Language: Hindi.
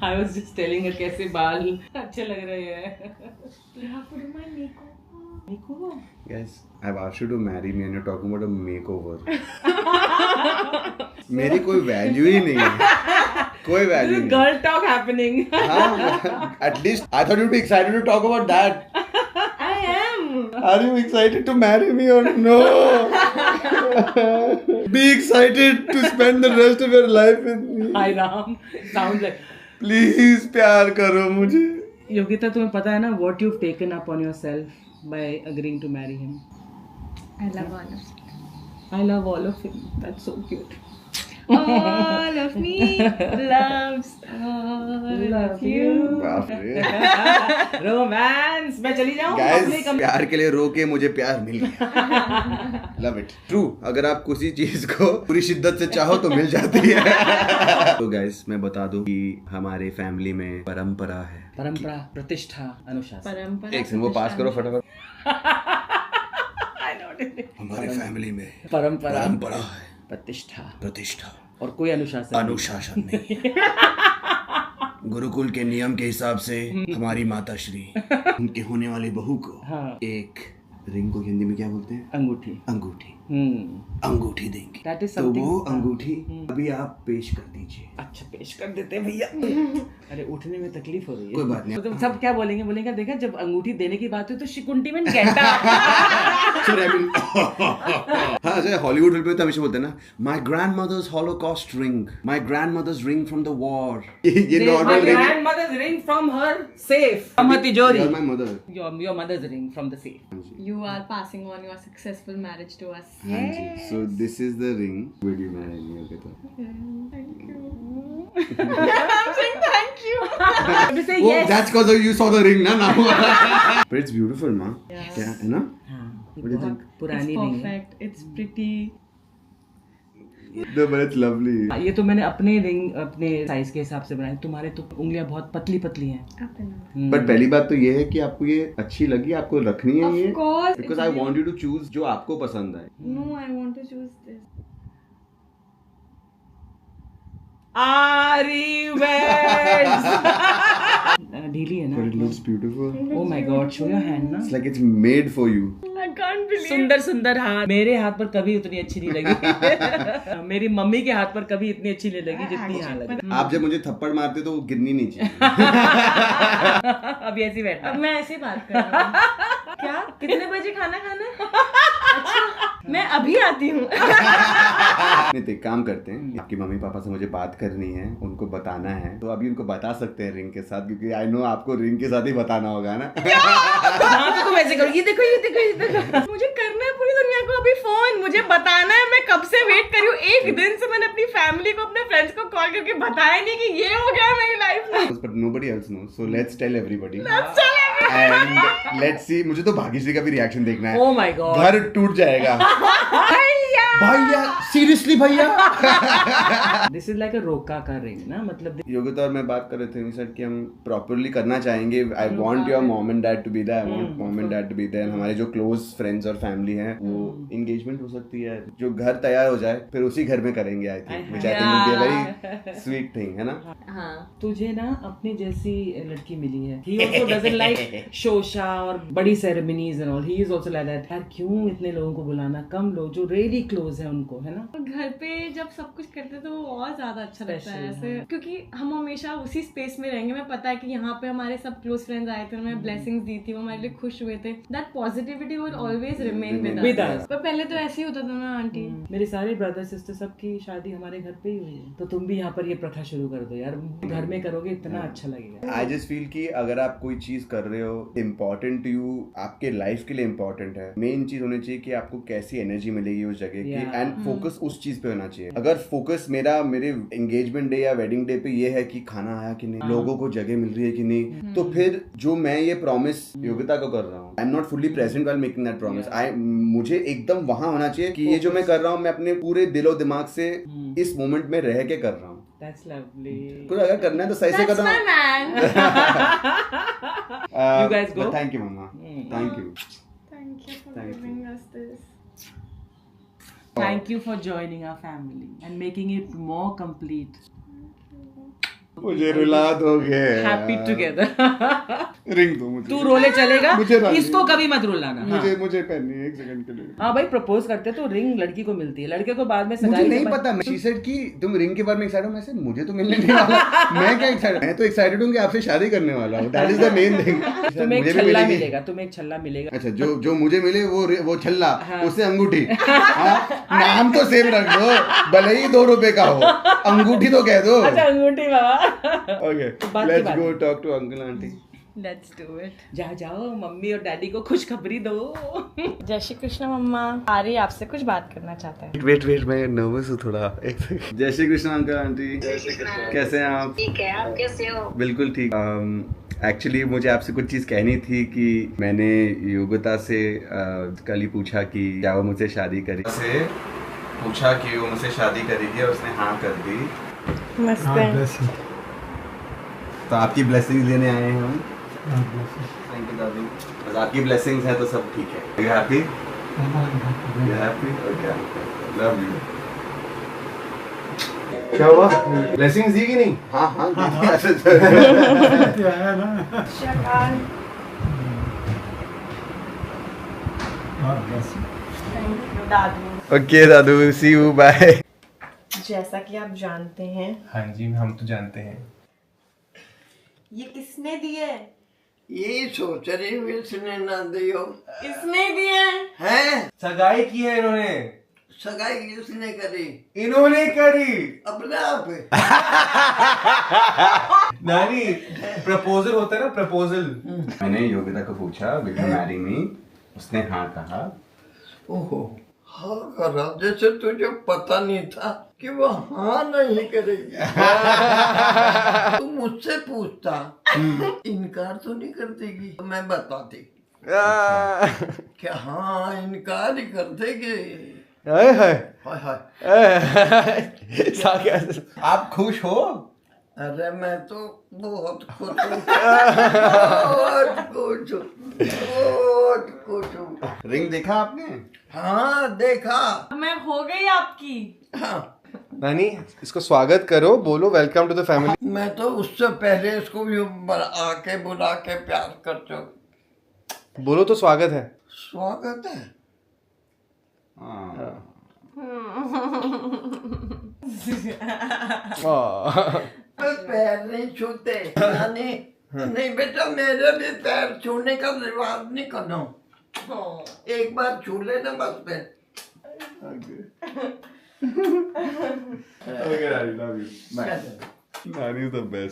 I was just telling her कैसे बाल अच्छे लग रहे हैं. You have to do my makeover. Guys, I've asked you to marry me and you're talking about a makeover. मेरी कोई वैल्यू ही नहीं है. कोई वैल्यू नहीं. Girl talk happening. हाँ, at least I thought you'd be excited to talk about that. I am. Are you excited to marry me or no? Be excited to spend the rest of your life with me. Hi Ram. Sounds like. Please प्यार करो मुझे. योगिता तुम्हें पता है ना what you've taken up on yourself by agreeing to marry him. I love all of it. I love all of him. That's so cute. All of me loves all of you. बाप रे. Romance. मैं चली जाऊँ Guys, अपने प्यार के लिए रो के मुझे प्यार मिल गया. Love it. True. अगर आप किसी चीज को पूरी शिद्दत से चाहो तो मिल जाती है. तो guys, मैं बता दूं कि हमारे फैमिली में परंपरा है. परंपरा, प्रतिष्ठा, अनुशासन. परंपरा. एक सेकंड वो पास करो फटाफट. I know it. हमारे फैमिली में परंपरा है. प्रतिष्ठा और कोई अनुशासन नहीं. गुरुकुल के नियम के हिसाब से हमारी माता श्री उनके होने वाली बहू को एक रिंग को हिंदी में क्या बोलते हैं? अंगूठी देंगे. तो वो अंगूठी अभी आप पेश कर दीजिए. अच्छा पेश कर देते हैं भैया. अरे उठने में तकलीफ हो रही है. कोई बात नहीं. तो सब क्या बोलेंगे देखा जब अंगूठी देने की बात हुई तो शिकुंटी में गेंडा. हाँ जैसे हॉलीवुड फिल्म में तो हमेशा बोलते हैं ना my grandmother's holocaust ring, my grandmother's ring from the war. ये normal ring. Grandmother's ring from her safe. From her तिजोरी. My mother. Your mother's ring from the safe. You are passing on your successful marriage to us. हाँ जी. So this is the ring. Will you marry me? Okay तो. Thank you. I'm saying thank you. To say Oh, yes. that's because you saw the ring, na now. But it's beautiful, ma. Yes. क्या है ना? हाँ, What do you think? पुरानी It's रिंग है. perfect. It's pretty. No, but it's lovely. ये तो मैंने अपने रिंग अपने साइज के हिसाब से बनाई. तुम्हारे तो उंगलियां बहुत पतली पतली हैं. Up and up. But पहली बात तो ये है कि आपको ये अच्छी लगी, आपको रखनी है ये. Of course. Because I want you to choose जो आपको पसंद आए. No, I want to choose this. Ari weds. ढीली है But it ना. looks beautiful. Oh my God, show your hand ना. It's like it's made for you. I can't believe. सुंदर हाथ. मेरे हाथ पर कभी उतनी अच्छी नहीं लगी. मेरी मम्मी के हाथ पर कभी इतनी अच्छी नहीं लगी जितनी यहाँ लगी. आप जब मुझे थप्पड़ मारते तो वो गिरनी नहीं चाहिए. अभी ऐसी बैठा. अब मैं ऐसे बात कर रही हूँ. क्या? कितने बजे खाना खाना? अच्छा, मैं अभी आती हूँ. नहीं तो एक काम करते हैं, आपकी मम्मी पापा से मुझे बात करनी है, उनको बताना है, तो अभी उनको बता सकते हैं रिंग के साथ, क्योंकि आई नो आपको रिंग के साथ ही बताना होगा ना. हाँ तो तुम ऐसे करो. ये देखो. मुझे करना है पूरी दुनिया को अभी फोन. मुझे बताना है. मैं कब से वेट कर रही हूँ. एक दिन से मैंने अपनी फैमिली को अपने फ्रेंड्स को कॉल करके बताया नहीं कि ये हो गया मेरी लाइफ में. But nobody else knows, so let's tell everybody. Let's tell everybody. And let's see. मुझे तो भाग्यश्री का भी रिएक्शन देखना है. Oh my God. घर टूट जाएगा. भैया सीरियसली भैया. दिस इज लाइक अ रोका का रिंग ना. मतलब योगिता और मैं बात कर रहे थे इन सर कि हम प्रॉपरली करना चाहेंगे. I want your mom and dad to be there. I want mom and dad to be there. हमारे जो क्लोज फ्रेंड्स और फैमिली हैं वो एंगेजमेंट हो सकती है. जो घर तैयार हो जाए फिर उसी घर में करेंगे. I think which I think will be a very sweet thing, है ना. हाँ. तुझे ना अपनी जैसी लड़की मिली है. He also doesn't like शोशा और बड़ी ceremonies and all. He is also like that. यार क्यों इतने लोगों को बुलाना. कम लोग जो रियली क्लोज है उनको, है ना. घर पे जब सब कुछ करते तो वो और ज्यादा अच्छा लगता है ऐसे. हाँ. क्योंकि हम हमेशा उसी स्पेस में रहेंगे. मैं पता है कि यहाँ पे हमारे सब क्लोज फ्रेंड्स आए थे. उन्होंने ब्लेसिंग्स दी थी. वो हमारे लिए खुश हुए थे. That positivity will always remain with us. पर पहले तो ऐसे ही होता था ना आंटी. मेरे सारे ब्रदर सिस्टर सबकी शादी हमारे घर पे ही हुई है. तो तुम भी यहाँ पर ये प्रथा शुरू कर दो यार. घर में करोगे इतना अच्छा लगेगा. आई जस्ट फील कि अगर आप कोई चीज कर रहे हो इम्पोर्टेंट टू यू, आपके लाइफ के लिए इम्पोर्टेंट है. मेन चीज होनी चाहिए कि आपको कैसी एनर्जी मिलेगी उस जगह की. एंड फोकस उस चीज पे होना चाहिए. अगर फोकस मेरे एंगेजमेंट डे या वेडिंग डे पे ये है कि खाना आया कि नहीं, लोगों को जगह मिल रही है कि नहीं, तो फिर जो मैं ये प्रॉमिस योगिता को कर रहा हूँ, I am not fully present while making that promise. मुझे एकदम वहां होना चाहिए कि ये जो मैं कर रहा हूँ मैं अपने पूरे दिलो दिमाग से इस मोमेंट में रह के कर रहा हूँ. That's lovely. कुछ अगर करना है तो सही से करना. That's my man. You guys go. Thank you, Mama. Thank you. Thank you for giving us this. Thank you for joining our family and making it more complete. मुझे रुला दोगे। Happy together. रिंग दो मुझे। तू रोले चलेगा, मुझे इसको कभी मत रुलाना। मुझे पहननी है 1 सेकंड के लिए। हाँ भाई, प्रपोज करते तो रिंग लड़की को मिलती है, लड़के को बाद में मुझे सगाई नहीं पता। शी सेड कि तुम रिंग के बारे में एक्साइटेड हो। मैं सेड मुझे तो मिलने नहीं वाला। मैं क्या एक्साइटेड, मैं तो एक्साइटेड हूँ कि आपसे शादी करने वाला हूँ। That is the main thing. तुम्हें एक छल्ला मिलेगा, तुम्हें एक छल्ला मिलेगा। अच्छा, जो मुझे मिले वो छल्ला, उससे अंगूठी। नाम तो सेम रख दो, भले ही 2 रुपए का हो, अंगूठी तो कह दो। अच्छा, अंगूठी बाबा। Okay, let's go talk to uncle aunty. Let's do it. जाओ मम्मी और डैडी को खुशखबरी दो। जय श्री कृष्ण मम्मा। आर्य आपसे कुछ बात करना चाहता है। वेट मैं नर्वस हूँ थोड़ा, एक सेकंड। जय श्री कृष्ण अंकल आंटी। कैसे हैं आप? ठीक है, आप कैसे हो? बिल्कुल ठीक। एक्चुअली मुझे आपसे कुछ चीज़ कहनी थी कि मैंने योगिता से कल ही पूछा कि क्या वो मुझसे शादी करेगी, और उसने हाँ कर दी। मस्त। तो आपकी ब्लेसिंग लेने आए हैं हम। थैंक यू दादी। बस आपकी ब्लेसिंग्स है तो सब ठीक है। You happy? You happy? Okay, love you. क्या हुआ? ब्लेसिंग्स दी कि नहीं? हाँ। ओके दादू, सी यू, बाय। जैसा कि आप जानते हैं, हाँ जी, हम तो जानते हैं। ये किसने दिए? यही सोच रही हूँ इसने ना दियो। इसने दिए है? सगाई की है इन्होंने। सगाई किसने करी? इन्होंने करी अपने आप। नानी, प्रपोजल होता है ना, प्रपोजल। मैंने योगिता को पूछा विल यू मैरी मी, उसने हाँ कहा। ओहो, हाँ करा, जैसे तुझे पता नहीं था कि वो हाँ नहीं करेगी। तू मुझसे पूछता, इनकार तो नहीं कर देगी? तो मैं बताती क्या हाँ इनकार ही कर देगी। हाय हाय आप खुश हो? अरे मैं तो बहुत खुश हूँ, बहुत खुश हूँ। रिंग देखा आपने? हाँ देखा। मैं हो गई आपकी। हाँ, नानी, इसको स्वागत करो, बोलो वेलकम टू द फैमिली। मैं तो उससे पहले इसको भी आके बुला के प्यार करते हो। बोलो तो स्वागत है। स्वागत है। मैं पैर नहीं छूते यानी नहीं बेटा, मेरे भी पैर छूने का रिवाज नहीं करना। एक बार छू लेना बस पे। Okay, Daddy, love you. Bye. Daddy is the best.